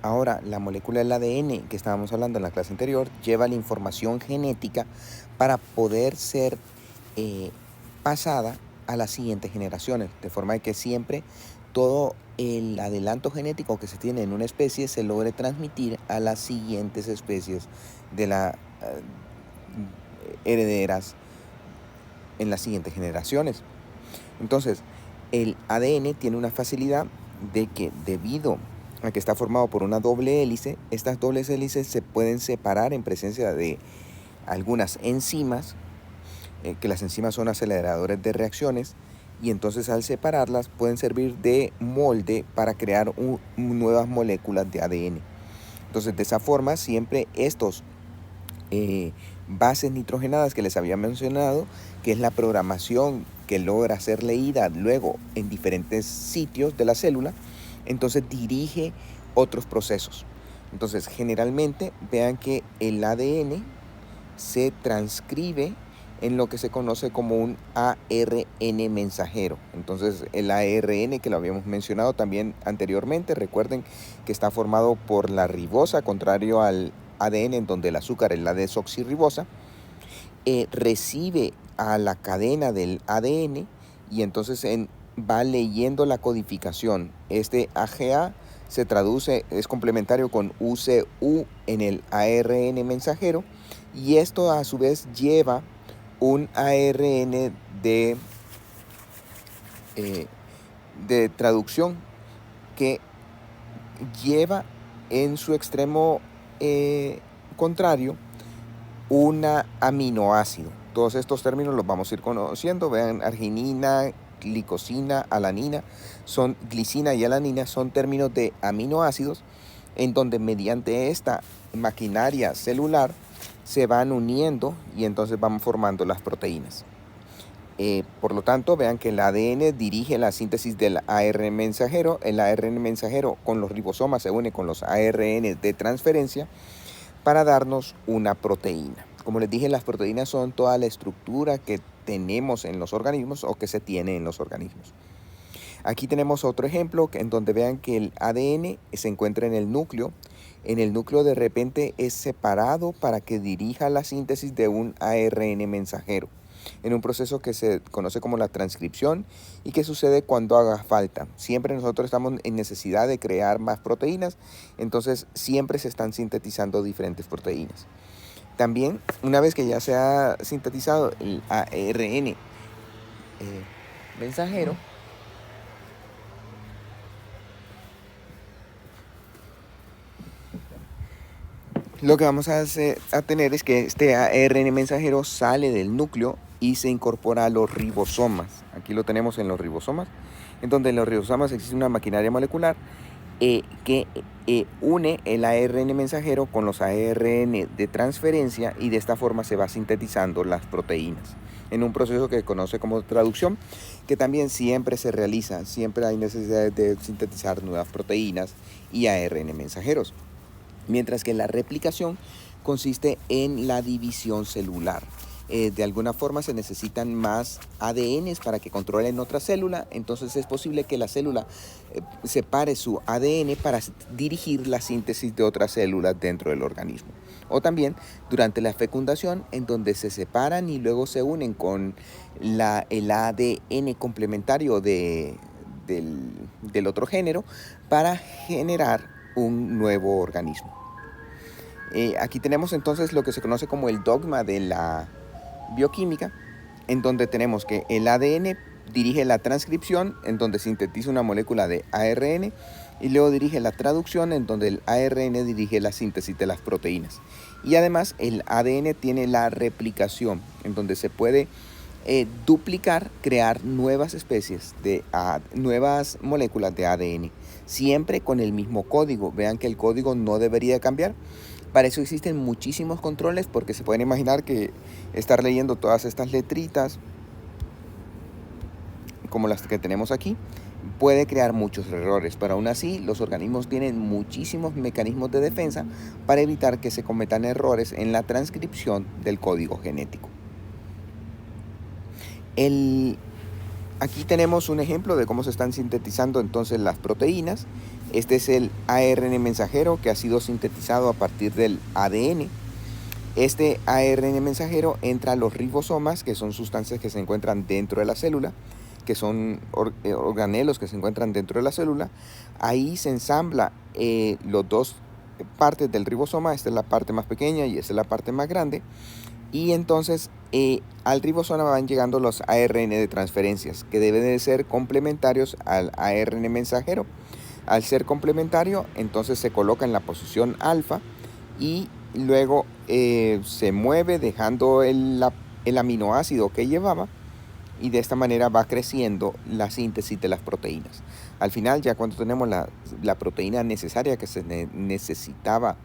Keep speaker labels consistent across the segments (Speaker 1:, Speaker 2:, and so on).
Speaker 1: Ahora, la molécula del ADN que estábamos hablando en la clase anterior lleva la información genética para poder ser pasada a las siguientes generaciones, de forma que siempre todo el adelanto genético que se tiene en una especie se logre transmitir a las siguientes especies de las herederas en las siguientes generaciones. Entonces, el ADN tiene una facilidad de que debido a que está formado por una doble hélice, estas dobles hélices se pueden separar en presencia de algunas enzimas, que las enzimas son aceleradores de reacciones, y entonces al separarlas pueden servir de molde para crear nuevas moléculas de ADN. Entonces, de esa forma, siempre estos bases nitrogenadas que les había mencionado, que es la programación que logra ser leída luego en diferentes sitios de la célula, entonces dirige otros procesos. Entonces, generalmente, vean que el ADN se transcribe en lo que se conoce como un ARN mensajero. Entonces, el ARN, que lo habíamos mencionado también anteriormente, recuerden que está formado por la ribosa, contrario al ADN, en donde el azúcar es la desoxirribosa, recibe a la cadena del ADN y entonces va leyendo la codificación. Este AGA se traduce, es complementario con UCU en el ARN mensajero, y esto a su vez lleva un ARN de traducción que lleva en su extremo contrario un aminoácido. Todos estos términos los vamos a ir conociendo. Vean, arginina, glicosina, alanina, glicina y alanina son términos de aminoácidos en donde mediante esta maquinaria celular se van uniendo y entonces van formando las proteínas. Por lo tanto, vean que el ADN dirige la síntesis del ARN mensajero. El ARN mensajero con los ribosomas se une con los ARN de transferencia para darnos una proteína. Como les dije, las proteínas son toda la estructura que tenemos en los organismos o que se tiene en los organismos. Aquí tenemos otro ejemplo en donde vean que el ADN se encuentra en el núcleo. En el núcleo de repente es separado para que dirija la síntesis de un ARN mensajero, en un proceso que se conoce como la transcripción y que sucede cuando haga falta. Siempre nosotros estamos en necesidad de crear más proteínas, entonces siempre se están sintetizando diferentes proteínas. También, una vez que ya se ha sintetizado el ARN mensajero, lo que vamos a tener es que este ARN mensajero sale del núcleo y se incorpora a los ribosomas. Aquí lo tenemos en los ribosomas, en donde en los ribosomas existe una maquinaria molecular que une el ARN mensajero con los ARN de transferencia, y de esta forma se va sintetizando las proteínas en un proceso que se conoce como traducción, que también siempre se realiza. Siempre hay necesidad de sintetizar nuevas proteínas y ARN mensajeros. Mientras que la replicación consiste en la división celular. De alguna forma se necesitan más ADNs para que controlen otra célula, entonces es posible que la célula separe su ADN para dirigir la síntesis de otras células dentro del organismo. O también durante la fecundación, en donde se separan y luego se unen con el ADN complementario del otro género para generar un nuevo organismo. Aquí tenemos entonces lo que se conoce como el dogma de la bioquímica, en donde tenemos que el ADN dirige la transcripción, en donde sintetiza una molécula de ARN, y luego dirige la traducción, en donde el ARN dirige la síntesis de las proteínas. Y además el ADN tiene la replicación, en donde se puede duplicar, crear nuevas especies nuevas moléculas de ADN, siempre con el mismo código. Vean que el código no debería cambiar. Para eso existen muchísimos controles, porque se pueden imaginar que estar leyendo todas estas letritas, como las que tenemos aquí, puede crear muchos errores, pero aún así los organismos tienen muchísimos mecanismos de defensa para evitar que se cometan errores en la transcripción del código genético. Aquí tenemos un ejemplo de cómo se están sintetizando entonces las proteínas. Este es el ARN mensajero que ha sido sintetizado a partir del ADN. Este ARN mensajero entra a los ribosomas, que son sustancias que se encuentran dentro de la célula, que son organelos que se encuentran dentro de la célula. Ahí se ensambla los dos partes del ribosoma. Esta es la parte más pequeña y esta es la parte más grande. Y entonces al ribosoma van llegando los ARN de transferencias, que deben de ser complementarios al ARN mensajero. Al ser complementario, entonces se coloca en la posición alfa y luego se mueve dejando el aminoácido que llevaba, y de esta manera va creciendo la síntesis de las proteínas. Al final, ya cuando tenemos la proteína necesaria que se necesitaba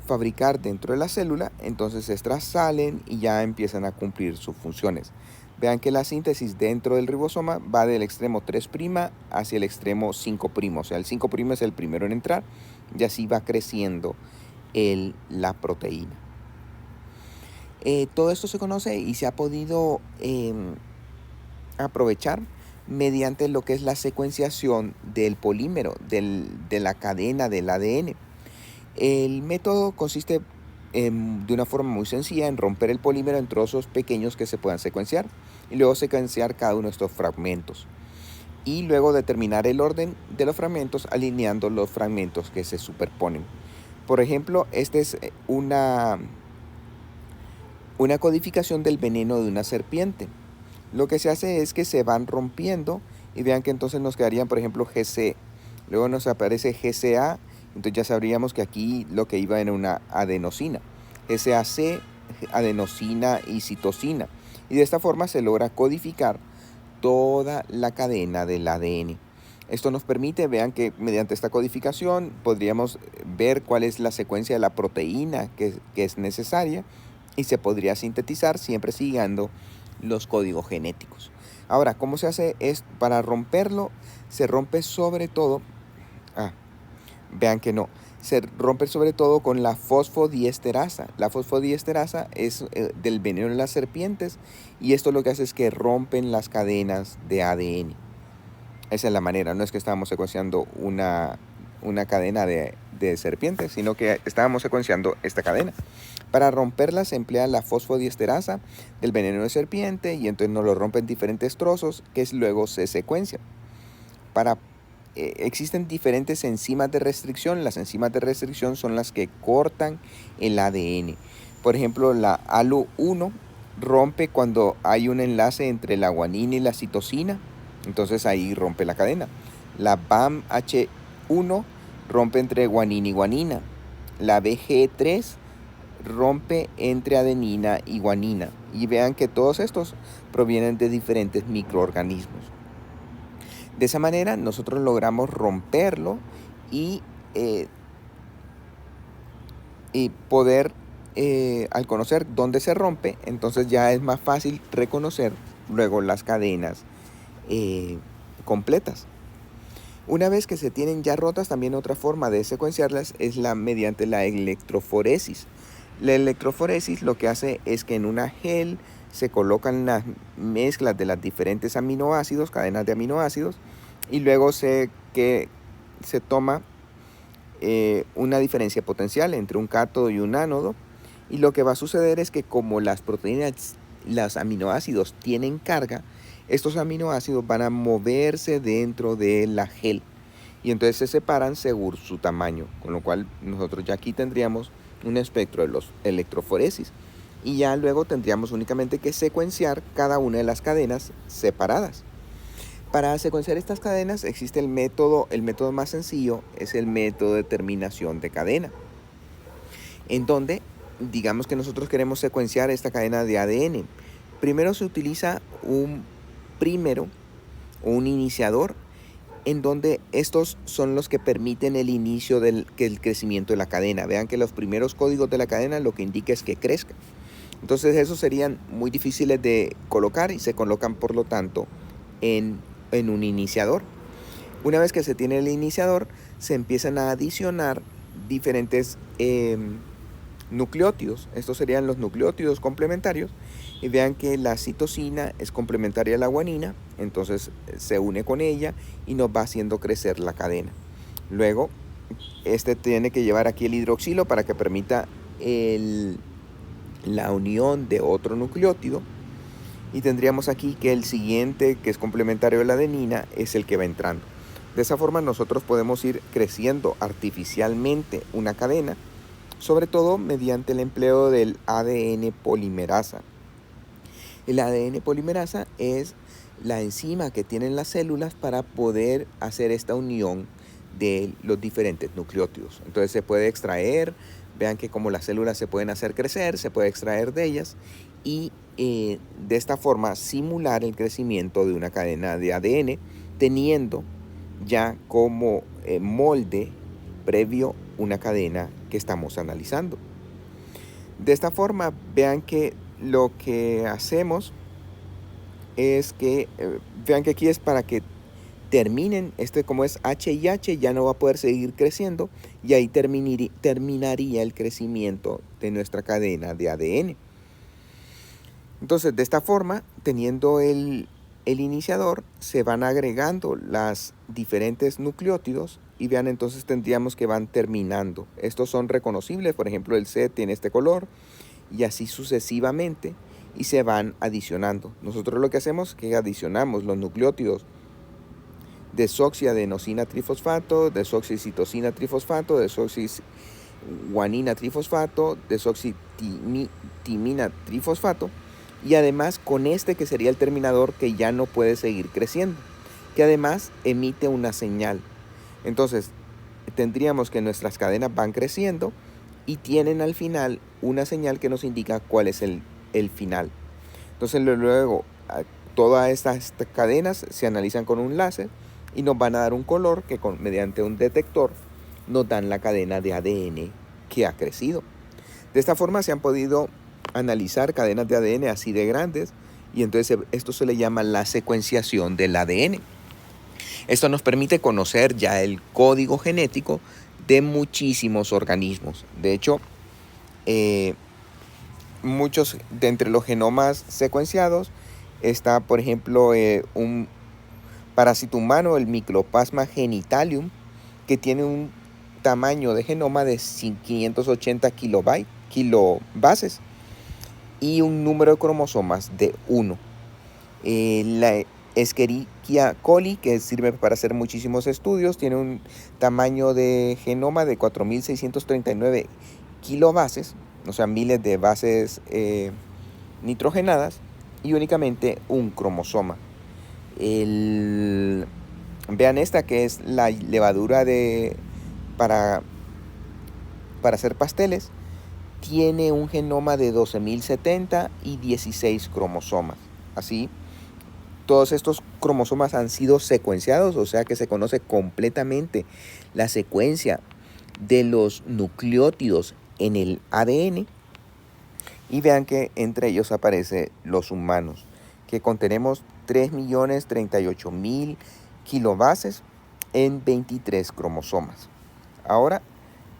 Speaker 1: fabricar dentro de la célula, entonces estas salen y ya empiezan a cumplir sus funciones. Vean que la síntesis dentro del ribosoma va del extremo 3' hacia el extremo 5', o sea, el 5' es el primero en entrar, y así va creciendo la proteína. Todo esto se conoce y se ha podido aprovechar mediante lo que es la secuenciación del polímero, de la cadena del ADN. El método consiste de una forma muy sencilla en romper el polímero en trozos pequeños que se puedan secuenciar y luego secuenciar cada uno de estos fragmentos y luego determinar el orden de los fragmentos alineando los fragmentos que se superponen. Por ejemplo, esta es una codificación del veneno de una serpiente. Lo que se hace es que se van rompiendo y vean que entonces nos quedarían, por ejemplo, GC. Luego nos aparece GCA, entonces ya sabríamos que aquí lo que iba era una adenosina. GCAC, adenosina y citosina. Y de esta forma se logra codificar toda la cadena del ADN. Esto nos permite, vean que mediante esta codificación podríamos ver cuál es la secuencia de la proteína que es necesaria y se podría sintetizar siempre siguiendo los códigos genéticos. Ahora, ¿cómo se hace? Para romperlo, se rompe sobre todo, vean que no, se rompe sobre todo con la fosfodiesterasa. La fosfodiesterasa es del veneno de las serpientes y esto lo que hace es que rompen las cadenas de ADN. Esa es la manera, no es que estábamos secuenciando una cadena de serpientes, sino que estábamos secuenciando esta cadena. Para romperla se emplea la fosfodiesterasa del veneno de serpiente y entonces nos lo rompen en diferentes trozos que luego se secuencian. Existen diferentes enzimas de restricción. Las enzimas de restricción son las que cortan el ADN. Por ejemplo, la ALU1 rompe cuando hay un enlace entre la guanina y la citosina, entonces ahí rompe la cadena. La BAMH1 rompe entre guanina y guanina. La BG3 rompe entre adenina y guanina. Y vean que todos estos provienen de diferentes microorganismos. De esa manera nosotros logramos romperlo y poder, al conocer dónde se rompe, entonces ya es más fácil reconocer luego las cadenas completas. Una vez que se tienen ya rotas, también otra forma de secuenciarlas es mediante la electroforesis. La electroforesis lo que hace es que en una gel se colocan las mezclas de los diferentes aminoácidos, cadenas de aminoácidos, y luego se toma una diferencia potencial entre un cátodo y un ánodo, y lo que va a suceder es que como las proteínas, los aminoácidos tienen carga, estos aminoácidos van a moverse dentro de la gel y entonces se separan según su tamaño, con lo cual nosotros ya aquí tendríamos un espectro de los electroforesis y ya luego tendríamos únicamente que secuenciar cada una de las cadenas separadas. Para secuenciar estas cadenas existe el método más sencillo, es el método de terminación de cadena, en donde digamos que nosotros queremos secuenciar esta cadena de ADN. Primero se utiliza un primero o un iniciador, en donde estos son los que permiten el inicio del crecimiento de la cadena. Vean que los primeros códigos de la cadena lo que indica es que crezca. Entonces esos serían muy difíciles de colocar y se colocan por lo tanto en un iniciador. Una vez que se tiene el iniciador, se empiezan a adicionar diferentes nucleótidos. Estos serían los nucleótidos complementarios. Y vean que la citosina es complementaria a la guanina, entonces se une con ella y nos va haciendo crecer la cadena. Luego, este tiene que llevar aquí el hidroxilo para que permita la unión de otro nucleótido. Y tendríamos aquí que el siguiente, que es complementario de la adenina, es el que va entrando. De esa forma nosotros podemos ir creciendo artificialmente una cadena, sobre todo mediante el empleo del ADN polimerasa. El ADN polimerasa es la enzima que tienen las células para poder hacer esta unión de los diferentes nucleótidos. Entonces se puede extraer, vean que como las células se pueden hacer crecer, se puede extraer de ellas y de esta forma simular el crecimiento de una cadena de ADN, teniendo ya como molde previo una cadena que estamos analizando. De esta forma, vean que lo que hacemos es que, vean que aquí es para que terminen, como es H y H, ya no va a poder seguir creciendo y ahí terminaría el crecimiento de nuestra cadena de ADN. Entonces, de esta forma, teniendo el iniciador, se van agregando las diferentes nucleótidos y vean, entonces tendríamos que van terminando. Estos son reconocibles, por ejemplo, el C tiene este color y así sucesivamente y se van adicionando. Nosotros lo que hacemos es que adicionamos los nucleótidos desoxiadenosina trifosfato, desoxicitosina trifosfato, desoxiguanina trifosfato, desoxitimina trifosfato, y además con este que sería el terminador que ya no puede seguir creciendo, que además emite una señal. Entonces tendríamos que nuestras cadenas van creciendo y tienen al final una señal que nos indica cuál es el final. Entonces luego todas estas cadenas se analizan con un láser y nos van a dar un color que mediante un detector nos dan la cadena de ADN que ha crecido. De esta forma se han podido analizar cadenas de ADN así de grandes y entonces esto se le llama la secuenciación del ADN. Esto nos permite conocer ya el código genético de muchísimos organismos. De hecho, muchos de entre los genomas secuenciados está, por ejemplo, un parásito humano, el Mycoplasma genitalium, que tiene un tamaño de genoma de 580 kilobases y un número de cromosomas de 1. La Escherichia coli, que sirve para hacer muchísimos estudios, tiene un tamaño de genoma de 4.639 kilobases, o sea, miles de bases nitrogenadas y únicamente un cromosoma. Vean esta que es la levadura para hacer pasteles. Tiene un genoma de 12.070 y 16 cromosomas. Así, todos estos cromosomas han sido secuenciados, o sea que se conoce completamente la secuencia de los nucleótidos en el ADN. Y vean que entre ellos aparecen los humanos, que contenemos 3.038.000 kilobases en 23 cromosomas. Ahora,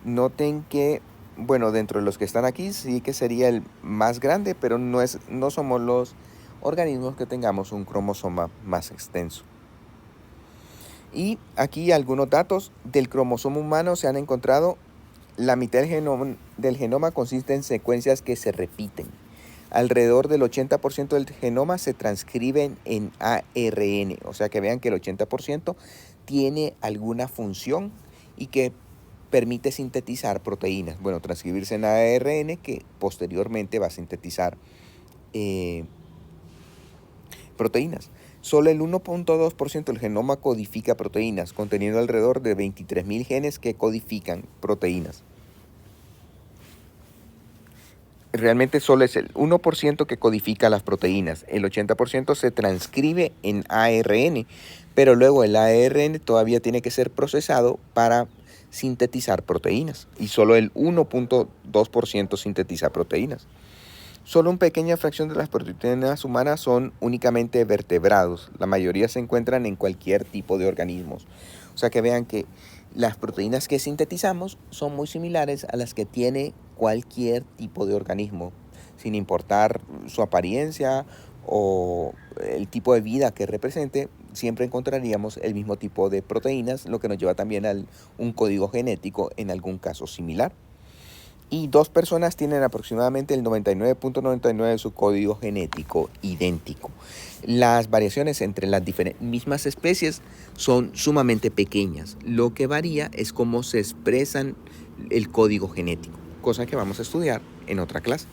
Speaker 1: noten que, bueno, dentro de los que están aquí sí que sería el más grande, pero no somos los organismos que tengamos un cromosoma más extenso. Y aquí algunos datos del cromosoma humano se han encontrado. La mitad del genoma consiste en secuencias que se repiten. Alrededor del 80% del genoma se transcriben en ARN, o sea que vean que el 80% tiene alguna función y que permite sintetizar proteínas. Bueno, transcribirse en ARN que posteriormente va a sintetizar proteínas. Solo el 1.2% del genoma codifica proteínas, conteniendo alrededor de 23.000 genes que codifican proteínas. Realmente solo es el 1% que codifica las proteínas. El 80% se transcribe en ARN, pero luego el ARN todavía tiene que ser procesado para sintetizar proteínas. Y solo el 1.2% sintetiza proteínas. Solo una pequeña fracción de las proteínas humanas son únicamente vertebrados. La mayoría se encuentran en cualquier tipo de organismos. O sea que vean que las proteínas que sintetizamos son muy similares a las que tiene cualquier tipo de organismo, sin importar su apariencia o el tipo de vida que represente, siempre encontraríamos el mismo tipo de proteínas, lo que nos lleva también a un código genético en algún caso similar. Y dos personas tienen aproximadamente el 99.99 de su código genético idéntico. Las variaciones entre las mismas especies son sumamente pequeñas. Lo que varía es cómo se expresan el código genético, cosa que vamos a estudiar en otra clase.